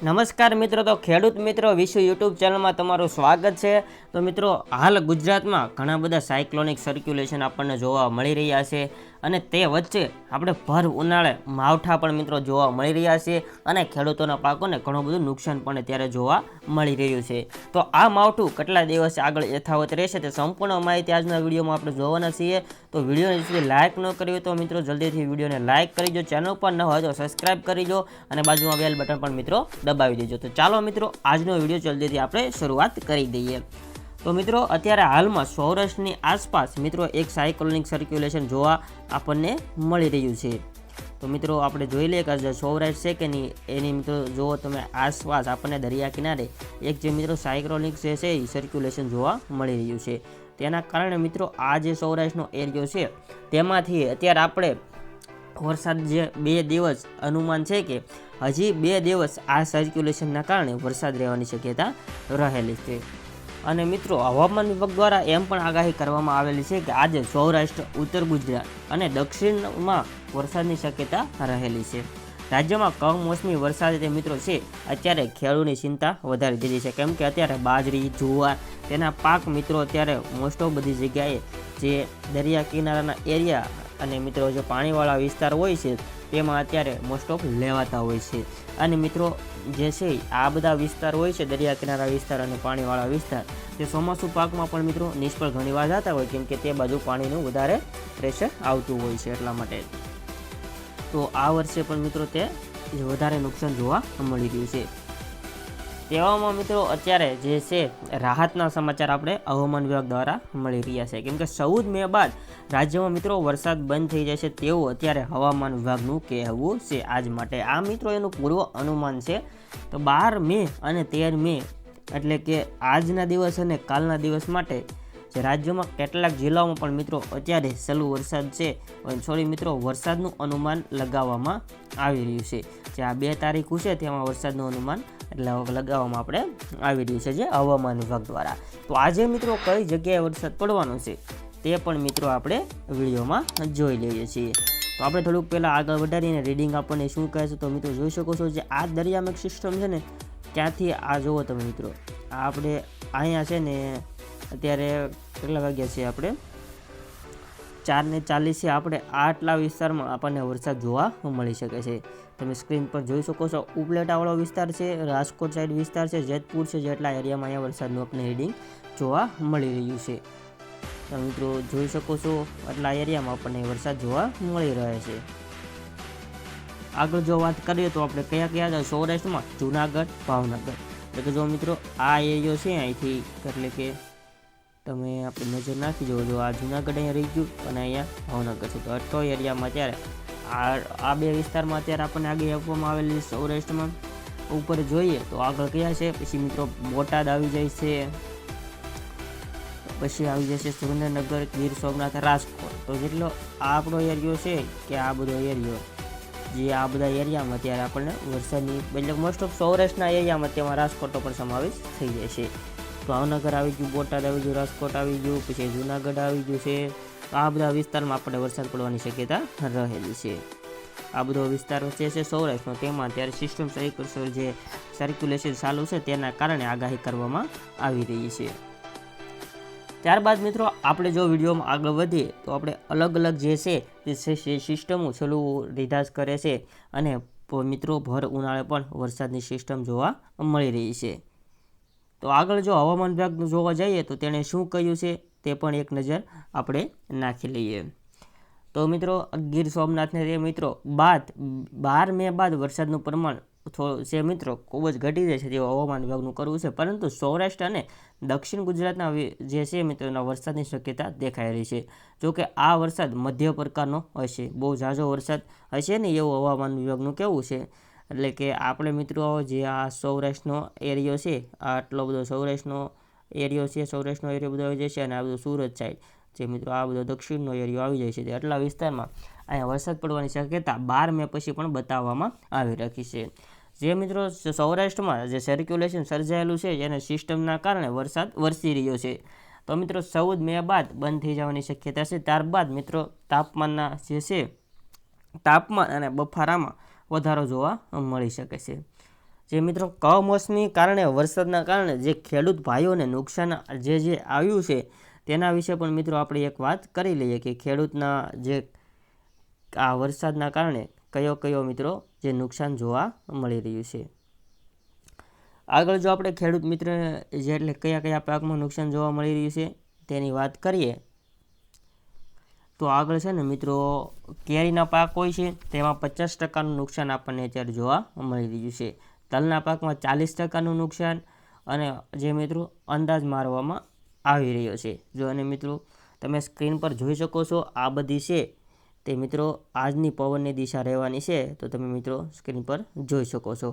નમસ્કાર મિત્રો, તો ખેડૂત મિત્રો વિશ્વ યુટ્યુબ ચેનલમાં તમારું સ્વાગત છે। તો મિત્રો, હાલ ગુજરાતમાં ઘણા બધા સાયક્લોનિક સર્ક્યુલેશન આપણને જોવા મળી રહ્યા છે અને તે વચ્ચે આપણે ભર ઉનાળે માવઠા પણ મિત્રો જોવા મળી રહ્યા છે અને ખેડૂતોના પાકોને ઘણું બધું નુકસાન પણ અત્યારે જોવા મળી રહ્યું છે। તો આ માવઠું કેટલા દિવસ આગળ યથાવત રહેશે તે સંપૂર્ણ માહિતી આજના વિડીયોમાં આપણે જોવાના છીએ। તો વિડીયોને સુધી લાઇક ન કર્યું તો મિત્રો જલ્દીથી વિડીયોને લાઇક કરી દો, ચેનલ પર ન હોય તો સબસ્ક્રાઇબ કરી દો અને બાજુમાં બેલ બટન પણ મિત્રો દબાવી દેજો। તો ચાલો મિત્રો, આજનો વિડીયો જલ્દીથી આપણે શરૂઆત કરી દઈએ। તો મિત્રો, અત્યારે હાલમાં સૌરાષ્ટ્રની આસપાસ મિત્રો એક સાયક્લોનિક સર્ક્યુલેશન જોવા આપણને મળી રહ્યું છે। તો મિત્રો, આપણે જોઈ લઈએ કે જે સૌરાષ્ટ્ર છે કે નહીં એની મિત્રો જુઓ તમે આસપાસ આપણને દરિયા કિનારે એક જે મિત્રો સાયક્લોનિક છે એ સર્ક્યુલેશન જોવા મળી રહ્યું છે। તેના કારણે મિત્રો આ જે સૌરાષ્ટ્રનો એરિયો છે તેમાંથી અત્યારે આપણે વરસાદ જે 2 દિવસ અનુમાન છે કે હજી 2 દિવસ આ સર્ક્યુલેશનના કારણે વરસાદ રહેવાની શક્યતા રહેલી છે। અને મિત્રો, હવામાન વિભાગ દ્વારા એમ પણ આગાહી કરવામાં આવેલી છે કે આજે સૌરાષ્ટ્ર, ઉત્તર ગુજરાત અને દક્ષિણમાં વરસાદની શક્યતા રહેલી છે। રાજ્યમાં કમોસમી વરસાદ તે મિત્રો છે અત્યારે ખેડૂતની ચિંતા વધારી દીધી છે, કેમ કે અત્યારે બાજરી, જુવાર તેના પાક મિત્રો અત્યારે મોસ્ટ ઓફ બધી જગ્યાએ જે દરિયા કિનારાના એરિયા અને મિત્રો જે પાણીવાળા વિસ્તાર હોય છે તેમાં અત્યારે મોસ્ટ ઓફ લેવાતા હોય છે। અને મિત્રો જે છે આ બધા વિસ્તાર હોય છે દરિયા કિનારા વિસ્તાર અને પાણીવાળા વિસ્તાર તે ચોમાસુ પાકમાં પણ મિત્રો નિષ્ફળ ઘણીવાર જતા હોય, કેમ કે તે બાજુ પાણીનું વધારે પ્રેશર આવતું હોય છે એટલા માટે। તો આ વર્ષે પણ મિત્રો તે વધારે નુકસાન જોવા મળી રહ્યું છે। તેવામાં મિત્રો અત્યારે જે છે રાહતના સમાચાર આપણે હવામાન વિભાગ દ્વારા મળી રહ્યા છે, કેમ કે 14 મે બાદ રાજ્યમાં મિત્રો વરસાદ બંધ થઈ જશે તેવું અત્યારે હવામાન વિભાગનું કહેવું છે આજ માટે। આ મિત્રો એનું પૂર્વ અનુમાન છે। તો 12 મે અને 13 મે એટલે કે આજના દિવસ અને કાલના દિવસ માટે જે રાજ્યમાં કેટલાક જિલ્લાઓમાં પણ મિત્રો અત્યારે ચાલુ વરસાદ છે મિત્રો વરસાદનું અનુમાન લગાવવામાં આવી રહ્યું છે। જે આ 2 તારીખો છે તેમાં વરસાદનું અનુમાન એટલે લગાવવામાં આપણે આવી રહ્યું છે જે હવામાન વિભાગ દ્વારા। તો આજે મિત્રો કઈ જગ્યાએ વરસાદ પડવાનો છે તે પણ મિત્રો આપણે વિડીયોમાં જોઈ લઈએ છીએ। તો આપણે થોડુંક પહેલાં આગળ વધારીને રીડિંગ આપણને શું કહે છે તો મિત્રો જોઈ શકો છો જે આ દરિયામાં સિસ્ટમ છે ને ત્યાંથી આ જુઓ તમે મિત્રો આપણે અહીંયા છે ને અત્યારે કેટલા વાગ્યા છે આપણે 4:40 છે। આપણે આટલા વિસ્તારમાં આપણને વરસાદ જોવા મળી શકે છે। તમે સ્ક્રીન પર જોઈ શકો છો ઉપલેટાવાળો વિસ્તાર છે, રાજકોટ સાઈડ વિસ્તાર છે, જેતપુર છે, જેટલા એરિયામાં અહીંયા વરસાદનું આપણે રીડિંગ જોવા મળી રહ્યું છે। તો મિત્રો જોઈ શકો છો આટલા એરિયામાં આપણને વરસાદ જોવા મળી રહે છે। આગળ જો વાત કરીએ તો આપણે કયા સૌરાષ્ટ્રમાં જુનાગઢ, ભાવનગર એટલે કે જો મિત્રો આ એરિયો છે અહીંથી એટલે કે તમે આપણે નજર નાખી જો આ જુનાગઢ અહીંયા રહી ગયું અને અહીંયા ભાવનગર છે। તો આટલો એરિયામાં અત્યારે આ 2 વિસ્તારમાં અત્યારે આપણને આગાહી આપવામાં આવેલી સૌરાષ્ટ્રમાં ઉપર જોઈએ તો આગળ કયા છે પછી મિત્રો બોટાદ આવી જાય છે, પછી આવી જશે સુરેન્દ્રનગર, ગીર સોમનાથ, રાજકોટ। તો જેટલો આપણો એરિયો છે કે આ બધો એરિયો જે આ બધા એરિયામાં અત્યારે આપણને વરસાદની એટલે મોસ્ટ ઓફ સૌરાષ્ટ્રના એરિયામાં તેમાં રાજકોટનો પણ સમાવેશ થઈ જાય છે। ભાવનગર આવી ગયું, બોટાદ આવી ગયું, રાજકોટ આવી ગયું, પછી જુનાગઢ આવી ગયું છે। આ બધા વિસ્તારમાં આપણે વરસાદ પડવાની શક્યતા રહેલી છે। આ બધો વિસ્તાર છે સૌરાષ્ટ્રનો તેમાં અત્યારે સિસ્ટમ જે સર્ક્યુલેશન ચાલુ છે તેના કારણે આગાહી કરવામાં આવી રહી છે। ત્યારબાદ મિત્રો આપણે જો વિડીયોમાં આગળ વધીએ તો આપણે અલગ અલગ જે છે તે સિસ્ટમો છેલ્લું રીધાસ કરે છે અને મિત્રો ભર ઉનાળે પણ વરસાદની સિસ્ટમ જોવા મળી રહી છે। તો આગળ જો હવામાન વિભાગ જોવા જઈએ તો તેણે શું કહ્યું છે તે પણ એક નજર આપણે નાખી લઈએ। તો મિત્રો ગીર સોમનાથને તે મિત્રો 12 મે બાદ વરસાદનું પ્રમાણ છે મિત્રો ખૂબ જ ઘટી જાય છે તેવું હવામાન વિભાગનું કરવું છે, પરંતુ સૌરાષ્ટ્ર અને દક્ષિણ ગુજરાતના જે છે મિત્રોના વરસાદની શક્યતા દેખાઈ રહી છે। જોકે આ વરસાદ મધ્ય પ્રકારનો હશે, બહુ ઝાઝો વરસાદ હશે ને એવું હવામાન વિભાગનું કહેવું છે। એટલે કે આપણે મિત્રો જે આ સૌરાષ્ટ્રનો એરિયો છે આટલો બધો સૌરાષ્ટ્રનો એરિયો બધો આવી જાય છે અને આ બધું સુરત સાઈડ જે મિત્રો આ બધો દક્ષિણનો એરિયો આવી જાય છે તે આટલા વિસ્તારમાં અહીંયા વરસાદ પડવાની શક્યતા 12 મે પછી પણ બતાવવામાં આવી રાખી છે। જે મિત્રો સૌરાષ્ટ્રમાં જે સર્ક્યુલેશન સર્જાયેલું છે એના સિસ્ટમના કારણે વરસાદ વરસી રહ્યો છે। તો મિત્રો 14 મે બાદ બંધ થઈ જવાની શક્યતા છે। ત્યારબાદ મિત્રો તાપમાનના જે છે તાપમાન અને બફારામાં વધારો જોવા મળી શકે છે। જે મિત્રો કમોસમી કારણે વરસાદના કારણે જે ખેડૂત ભાઈઓને નુકસાન જે આવ્યું છે તેના વિશે પણ મિત્રો આપણે એક વાત કરી લઈએ કે ખેડૂતના જે આ વરસાદના કારણે કયો મિત્રો જે નુકસાન જોવા મળી રહ્યું છે. આગળ જો આપણે ખેડૂત મિત્ર જે એટલે કયા પાકમાં નુકસાન જોવા મળી રહ્યું છે તેની વાત કરીએ તો આગળ છે ને મિત્રો કેરીના પાક હોય છે તેમાં 50% નુકસાન આપણને અત્યારે જોવા મળી રહ્યું છે. તલના પાકમાં 40% નુકસાન અને જે મિત્રો અંદાજ મારવામાં આવી રહ્યો છે. જો અને મિત્રો તમે સ્ક્રીન પર જોઈ શકો છો આ બધી છે તે મિત્રો આજની પવનની દિશા રહેવાની છે તો તમે મિત્રો સ્ક્રીન પર જોઈ શકો છો.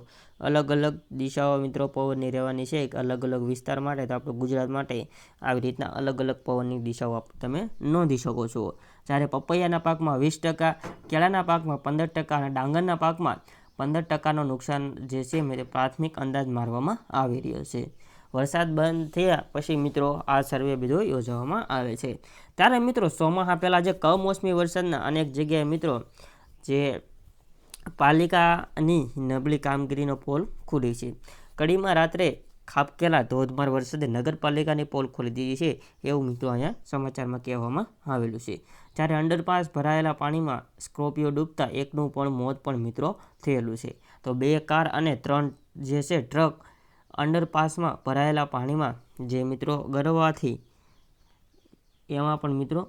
અલગ અલગ દિશાઓ મિત્રો પવનની રહેવાની છે અલગ અલગ વિસ્તાર માટે. તો આપણે ગુજરાત માટે આવી રીતના અલગ અલગ પવનની દિશાઓ તમે નોંધી શકો છો. જ્યારે પપૈયાના પાકમાં 20%, કેળાના પાકમાં 15% અને ડાંગરના પાકમાં 15% નુકસાન જે છે પ્રાથમિક અંદાજ મારવામાં આવી રહ્યો છે. વરસાદ બંધ થયા પછી મિત્રો આ સર્વે બધો યોજવામાં આવે છે. ત્યારે મિત્રો ચોમાસા પહેલાં જે કમોસમી વરસાદના અનેક જગ્યાએ મિત્રો જે પાલિકાની નબળી કામગીરીનો પોલ ખુલી છે. કડીમાં રાત્રે ખાબકેલા ધોધમાર વરસાદે નગરપાલિકાની પોલ ખોલી દીધી છે એવું મિત્રો અહીંયા સમાચારમાં કહેવામાં આવેલું છે. જ્યારે અંડરપાસ ભરાયેલા પાણીમાં સ્કોર્પિયો ડૂબતા એકનું પણ મોત પણ મિત્રો થયેલું છે. તો 2 કાર અને 3 જે છે ટ્રક અંડરપાસમાં ભરાયેલા પાણીમાં જે મિત્રો ગરવાથી એમાં પણ મિત્રો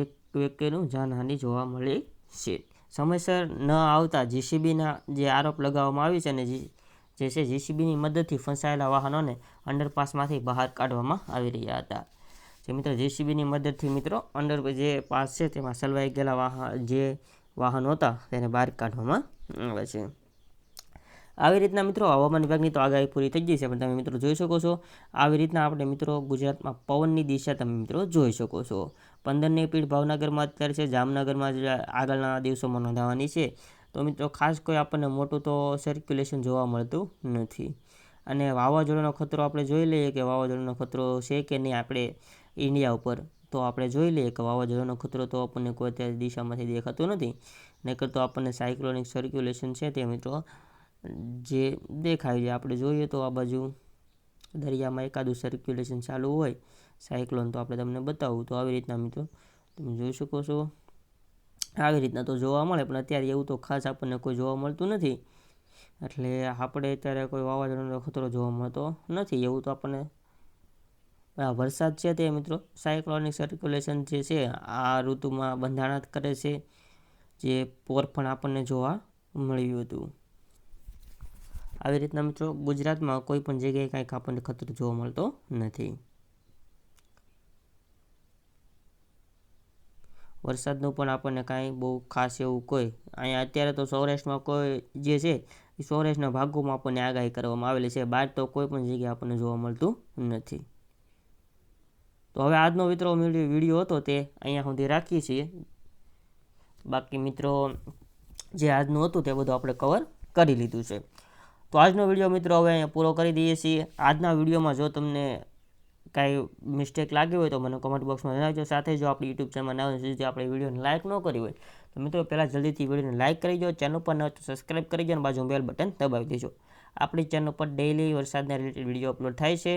એક વ્યક્તિનું જાનહાનિ જોવા મળી છે. સમયસર ન આવતા જીસીબીના જે આરોપ લગાવવામાં આવ્યો છે અને જે છે જીસીબીની મદદથી ફસાયેલા વાહનોને અંડરપાસમાંથી બહાર કાઢવામાં આવી રહ્યા હતા. જે મિત્રો જીસીબીની મદદથી મિત્રો અંડર જે પાસ છે તેમાં સલવાઈ ગયેલા જે વાહનો હતા તેને બહાર કાઢવામાં આવે છે. આવી રીતના મિત્રો હવામાન વિભાગની તો આગાહી પૂરી થઈ ગઈ છે પણ તમે મિત્રો જોઈ શકો છો આવી રીતના આપણે મિત્રો ગુજરાતમાં પવનની દિશા તમે મિત્રો જોઈ શકો છો. 15ની પીડ ભાવનગરમાં અત્યારે છે, જામનગરમાં આગળના દિવસોમાં નોંધાવાની છે. તો મિત્રો ખાસ કોઈ આપણને મોટું તો સર્ક્યુલેશન જોવા મળતું નથી. અને વાવાઝોડાનો ખતરો આપણે જોઈ લઈએ કે વાવાઝોડાનો ખતરો છે કે નહીં આપણે ઇન્ડિયા ઉપર. તો આપણે જોઈ લઈએ કે વાવાઝોડાનો ખતરો તો આપણને કોઈ અત્યારે દિશામાંથી દેખાતો નથી. નહીંતર તો આપણને સાયક્લોનિક સર્ક્યુલેશન છે તે મિત્રો જે દેખાય છે. આપણે જોઈએ તો આ બાજુ દરિયામાં એકાદું સર્ક્યુલેશન ચાલુ હોય સાયક્લોન તો આપણે તમને બતાવું. તો આવી રીતના મિત્રો તમે જોઈ શકો છો આવી રીતના તો જોવા મળે પણ અત્યારે એવું તો ખાસ આપણને કોઈ જોવા મળતું નથી. એટલે આપણે અત્યારે કોઈ વાવાઝોડાનો ખતરો જોવા મળતો નથી એવું તો આપણને. વરસાદ છે તે મિત્રો સાયક્લોનિક સર્ક્યુલેશન જે છે આ ઋતુમાં બંધારણ કરે છે જે પોર પણ આપણને જોવા મળ્યું હતું. આવી રીતના મિત્રો ગુજરાતમાં કોઈ પણ જગ્યાએ કાંઈક આપણને ખતરો જોવા મળતો નથી. વરસાદનું પણ આપણને કાંઈ બહુ ખાસ એવું કોઈ અહીંયા અત્યારે તો સૌરાષ્ટ્રમાં કોઈ જે છે એ સૌરાષ્ટ્રના ભાગોમાં આપણને આગાહી કરવામાં આવેલી છે. બહાર તો કોઈ પણ જગ્યાએ આપણને જોવા મળતું નથી. તો હવે આજનો મિત્રો વિડીયો હતો તે અહીંયા સુધી રાખીએ છીએ. બાકી મિત્રો જે આજનું હતું તે બધું આપણે કવર કરી લીધું છે. તો આજનો વિડીયો મિત્રો હવે અહીંયા પૂરો કરી દઈએ છીએ. આજના વિડીયોમાં જો તમને કાંઈ મિસ્ટેક લાગી હોય તો મને કોમેન્ટ બોક્સમાં જણાવજો. સાથે જો આપણી યુટ્યુબ ચેનલમાં ના હોય તો આપણે વિડીયોને લાઇક ન કરી હોય તો મિત્રો પહેલાં જલ્દીથી વિડીયોને લાઇક કરી દો. ચેનલ પર ન હોય તો સબસ્ક્રાઈબ કરી દો અને બાજુ બેલ બટન દબાવી દેજો. આપણી ચેનલ પર ડેઇલી વરસાદના રિલેટેડ વિડીયો અપલોડ થાય છે.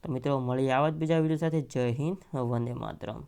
તો મિત્રો મળીએ આવા જ બીજા વિડીયો સાથે. જય હિન્દ, વંદે માતરમ.